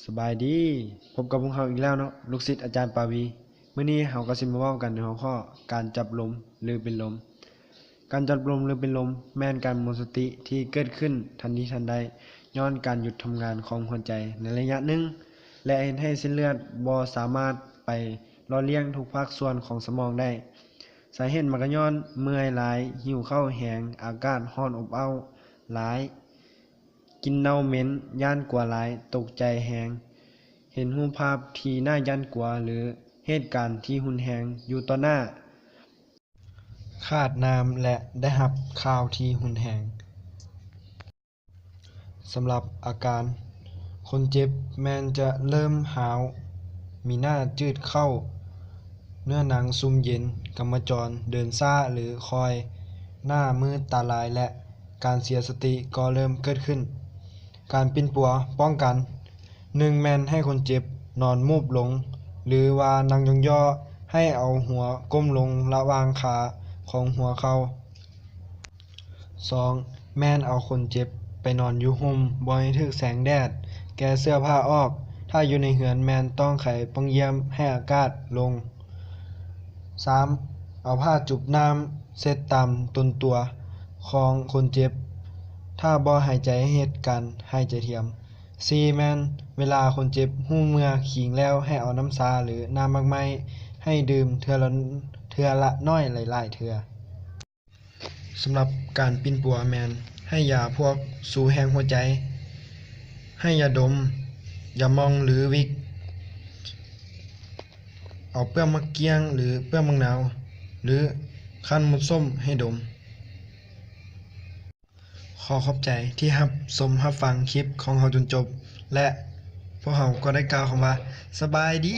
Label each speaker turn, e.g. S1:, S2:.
S1: สบายดีพบกับพวกเราอีกแล้วเนาะลูกศิษย์อาจารย์ปาวีมื้อนี้เราก็สิมาเว้ากันในหัวข้อการจับลมหรือเป็นลมการจับลมหรือเป็นลมแม่นการหมดสติที่เกิดขึ้นทันทีทันใดย้อนการหยุดทำงานของหัวใจในระยะหนึ่งและเฮ็ดให้เส้นเลือดบ่สามารถไปหล่อเลี้ยงทุกภาคส่วนของสมองได้สาเหตุมันก็ย้อนเมื่อยหลายหิวข้าวแหงอากาศร้อนอบอ้าวหลายกินเน่าเหม็นย้านกลัวหลายตกใจแฮงเห็นรูปภาพที่น่าย้านกลัวหรือเหตุการณ์ที่รุนแรงอยู่ต่อหน้าขาดน้ำและได้รับข่าวที่รุนแรงสำหรับอาการคนเจ็บแม้นจะเริ่มหาวมีหน้าจืดเข้าเนื้อหนังซุ่มเย็นกำมะจรเดินช้าหรือคอยหน้ามืดตาลายและการเสียสติก็เริ่มเกิดขึ้นการปิ้นปัวป้องกัน1แม่นให้คนเจ็บนอนมูบลงหรือว่านั่งย่อๆให้เอาหัวก้มลงระหว่างขาของหัวเข่า2แม่นเอาคนเจ็บไปนอนอยู่ร่มบ่ให้ถึกแสงแดดแก้เสื้อผ้าออกถ้าอยู่ในเรือนแม่นต้องไขปังเยี่ยมให้อากาศลง3เอาผ้าจุบน้ำเช็ดตามต้นตัวของคนเจ็บถ้าบ่หายใจเฮ็ดการหายใจเทียม4แม่นเวลาคนเจ็บฮู้เมื่อขิงแล้วให้เอาน้ำชาหรือน้ำมักไม้ให้ดื่มเทื่อละน้อยหลายๆเทื่อสำหรับการปิ้นปัวแม่นให้ยาพวกสูแฮงหัวใจให้ยาดมยามองหรือวิกเอาเปลือกมะเกียงหรือเปลือกมะนาวหรือคั้นมดส้มให้ดมขอขอบใจที่รับชมรับฟังคลิปของเราจนจบและพวกเราก็ได้กล่าวคำว่าสบายดี